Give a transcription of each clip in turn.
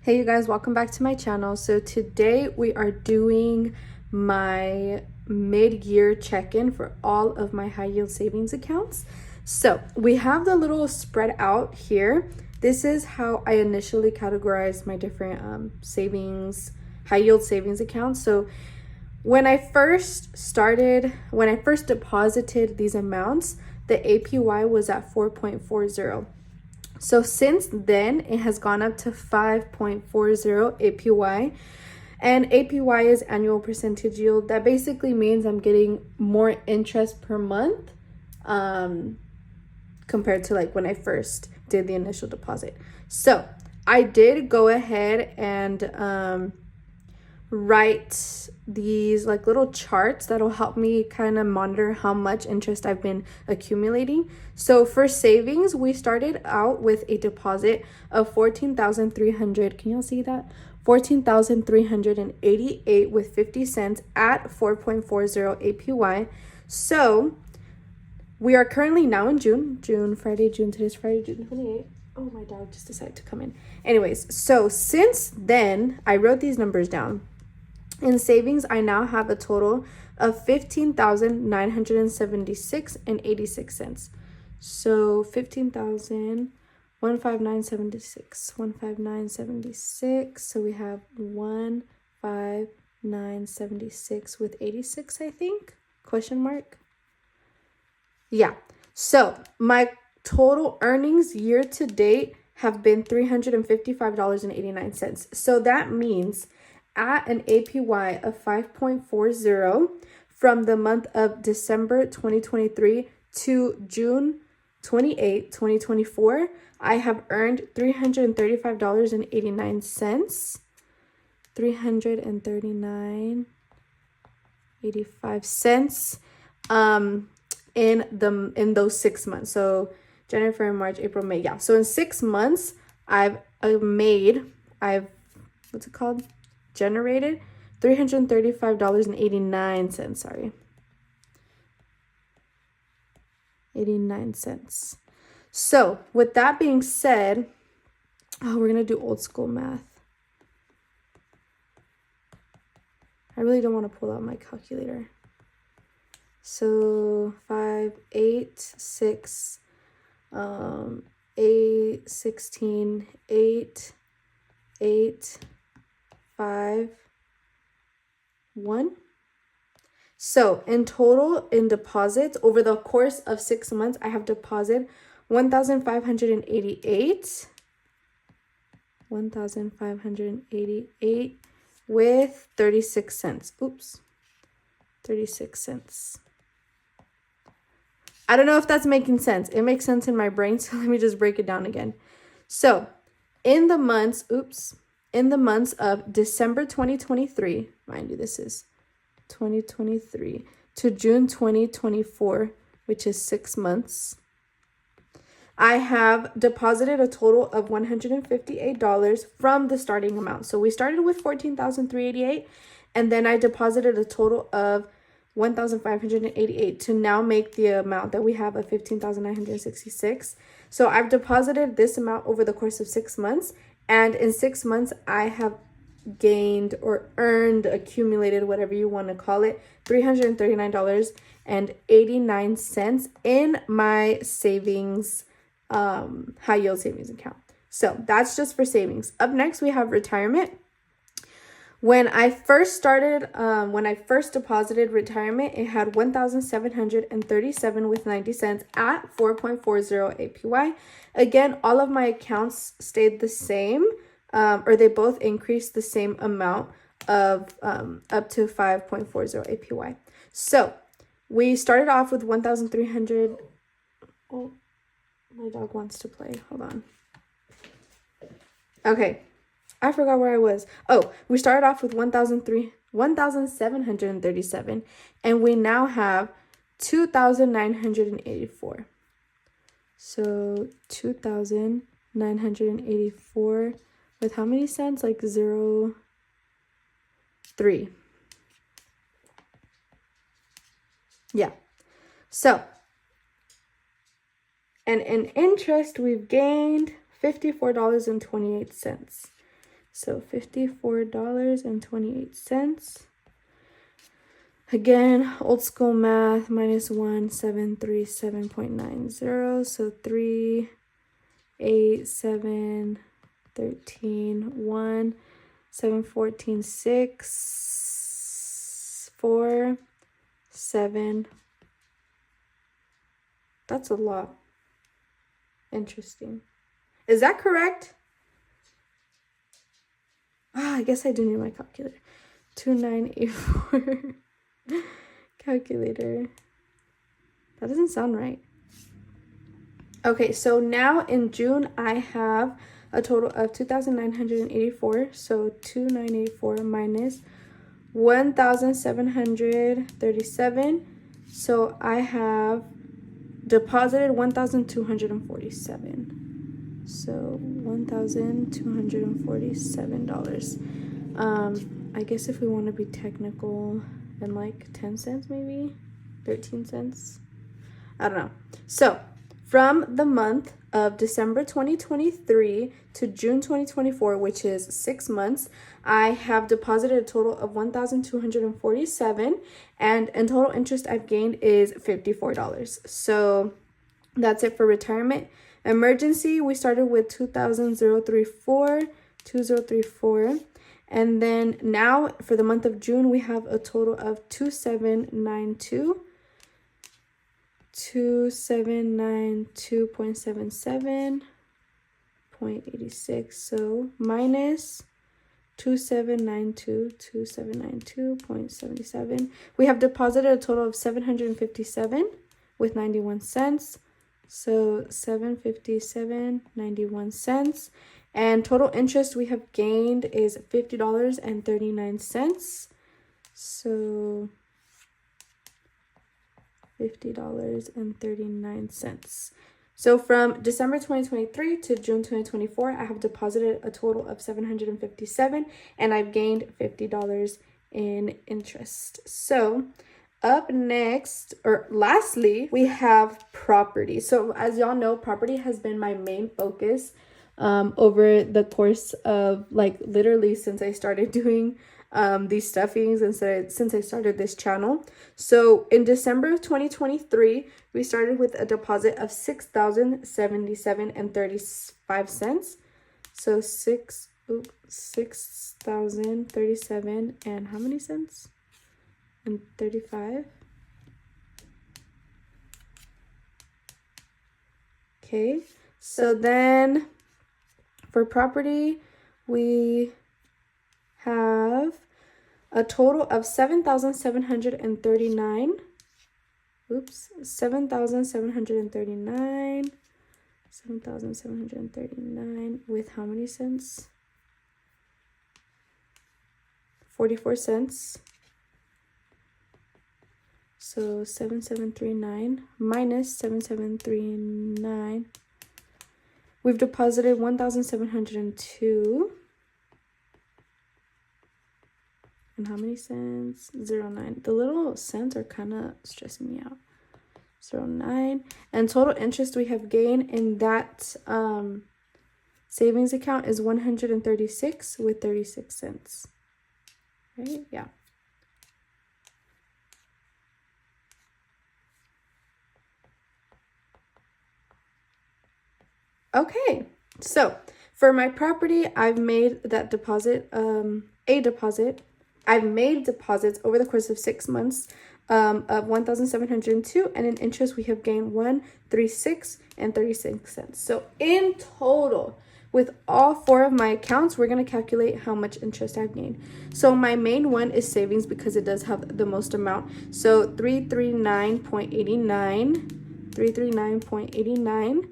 Hey you guys, welcome back to my channel. So today we are doing my mid-year check-in for all of my high yield savings accounts. So we have the little spread out here. This is how I initially categorized my different savings, high yield savings accounts. So when I first deposited these amounts, the APY was at 4.40. So since then, it has gone up to 5.40 APY. And APY is annual percentage yield. That basically means I'm getting more interest per month compared to like when I first did the initial deposit. So I did go ahead and write these like little charts that'll help me kind of monitor how much interest I've been accumulating. So for savings, we started out with a deposit of 14,300. Can y'all see that? 14,388 with 50 cents at 4.40 APY. So we are currently now in June, today's Friday, June 28th. Oh, my dog just decided to come in. Anyways, so since then, I wrote these numbers down. In savings, I now have a total of 15,976 and 86 cents. So 15976. So we have 15976 with 86, I think. Question mark. Yeah. So my total earnings year to date have been $355.89. So that means at an APY of 5.40 from the month of December 2023 to June 28, 2024, I have earned $335.89. $339.85 in those 6 months. So January, February, March, April, May. Yeah. So in 6 months, I've generated $335.89. Sorry. 89 cents. So with that being said, we're going to do old school math. I really don't want to pull out my calculator. So 5, 8, 6, 8, 16, 8, 8, 5, 1. So in total, in deposits over the course of 6 months, I have deposited 1,588 with 36 cents. Oops. 36 cents. I don't know if that's making sense. It makes sense in my brain, so let me just break it down again. So in the months of December 2023, mind you, this is 2023 to June 2024, which is 6 months, I have deposited a total of $158 from the starting amount. So we started with 14,388, and then I deposited a total of 1,588 to now make the amount that we have of 15,966. So I've deposited this amount over the course of 6 months, and in 6 months I have gained or earned, accumulated, whatever you want to call it, $339.89 in my savings, high yield savings account. So that's just for savings. Up next, we have retirement. When I first deposited retirement, it had 1,737 with 90 cents at 4.40 APY. Again, all of my accounts stayed the same, or they both increased the same amount of up to 5.40 APY. So we started off with 1,300. Oh, my dog wants to play. Hold on. Okay. I forgot where I was. Oh, we started off with 1,737, and we now have 2,984. So 2,984 with how many cents? Like 0.3. Yeah. So, and in interest, we've gained $54.28. So $54.28. Again, old school math, minus 1737.90. So 3, 8, 7, 13, 1, 7, 14, 6, 4, 7. That's a lot. Interesting. Is that correct? I guess I do need my calculator. 2984. Calculator. That doesn't sound right. Okay, so now in June, I have a total of 2,984. So 2,984 minus 1,737. So I have deposited $1,247. So $1,247. I guess if we want to be technical, and like 10 cents maybe, 13 cents. I don't know. So from the month of December 2023 to June 2024, which is 6 months, I have deposited a total of $1,247, and in total interest I've gained is $54. So that's it for retirement. Emergency, we started with 2034, and then now for the month of June we have a total of 2792.77, 0.86. So minus 2792.77. We have deposited a total of 757 with 91 cents. So 757.91. And total interest we have gained is $50.39. So $50.39. So from December 2023 to June 2024, I have deposited a total of 757, and I've gained $50 in interest. So up next, or lastly, we have property. So as y'all know, property has been my main focus over the course of like literally since I started doing these stuffings and since I started this channel. So in December of 2023, we started with a deposit of $6,077.35. So $6,037 and how many cents? And 35. Okay, so then for property, we have a total of 7,739. Oops, 7,739 with how many cents? 44 cents. So 7,739 minus 7,739. We've deposited 1,702. And how many cents? 0.9. The little cents are kind of stressing me out. 0.9. And total interest we have gained in that savings account is 136 with 36 cents. Right? Yeah. Okay, so for my property, I've made that deposit, I've made deposits over the course of 6 months of 1,702, and in interest we have gained 136 and 36 cents. So in total, with all 4 of my accounts, we're going to calculate how much interest I've gained. So my main one is savings because it does have the most amount. So 339.89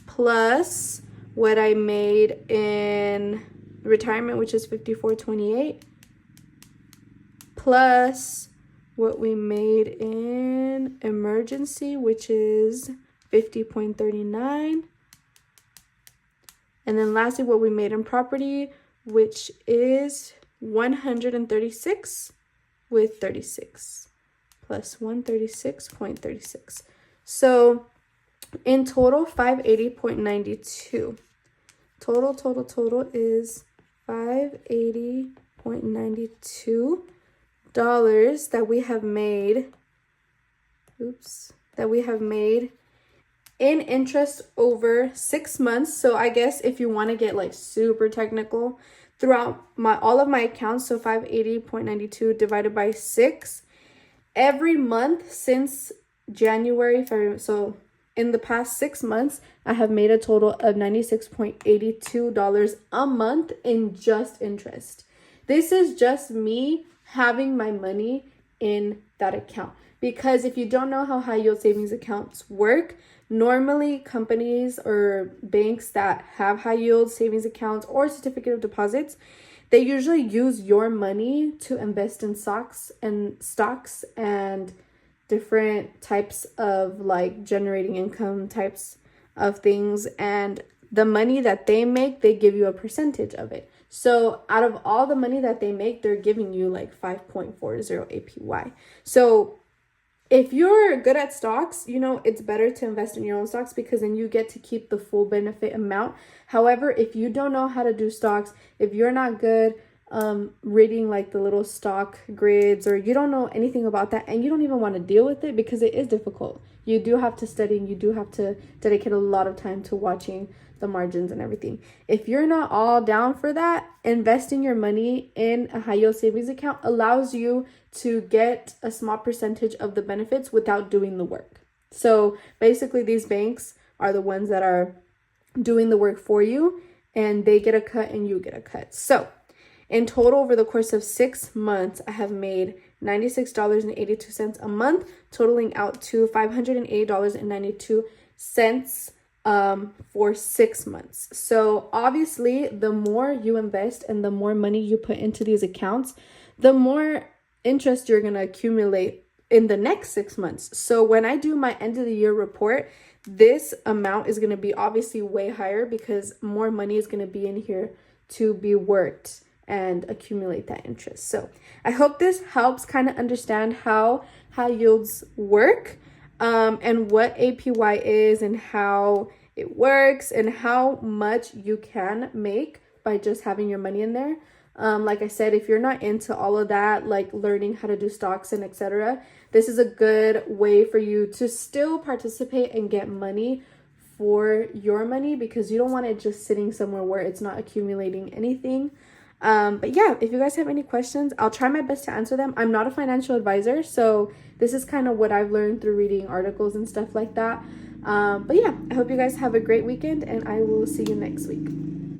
plus what I made in retirement, which is 54.28, plus what we made in emergency, which is 50.39, and then lastly what we made in property, which is 136 with 36 plus 136.36. So in total, 580.92. Total is $580.92 that we have made. That we have made in interest over 6 months. So I guess if you want to get like super technical, throughout all of my accounts, so 580.92 divided by 6, every month since January, February, so in the past 6 months, I have made a total of $96.82 a month in just interest. This is just me having my money in that account. Because if you don't know how high yield savings accounts work, normally companies or banks that have high yield savings accounts or certificate of deposits, they usually use your money to invest in stocks and different types of like generating income types of things. And the money that they make, they give you a percentage of it. So out of all the money that they make, they're giving you like 5.40 APY. So if you're good at stocks, you know, it's better to invest in your own stocks because then you get to keep the full benefit amount. However, if you don't know how to do stocks, if you're not good reading like the little stock grids, or you don't know anything about that and you don't even want to deal with it because it is difficult. You do have to study and you do have to dedicate a lot of time to watching the margins and everything. If you're not all down for that, investing your money in a high yield savings account allows you to get a small percentage of the benefits without doing the work. So basically these banks are the ones that are doing the work for you, and they get a cut and you get a cut. So in total, over the course of 6 months, I have made $96.82 a month, totaling out to $508.92 for 6 months. So obviously, the more you invest and the more money you put into these accounts, the more interest you're going to accumulate in the next 6 months. So when I do my end of the year report, this amount is going to be obviously way higher because more money is going to be in here to be worked and accumulate that interest. So I hope this helps kind of understand how high yields work, and what APY is and how it works and how much you can make by just having your money in there. Like I said, if you're not into all of that, like learning how to do stocks and etc., this is a good way for you to still participate and get money for your money, because you don't want it just sitting somewhere where it's not accumulating anything. But yeah, if you guys have any questions, I'll try my best to answer them. I'm not a financial advisor, so this is kind of what I've learned through reading articles and stuff like that. But yeah, I hope you guys have a great weekend, and I will see you next week.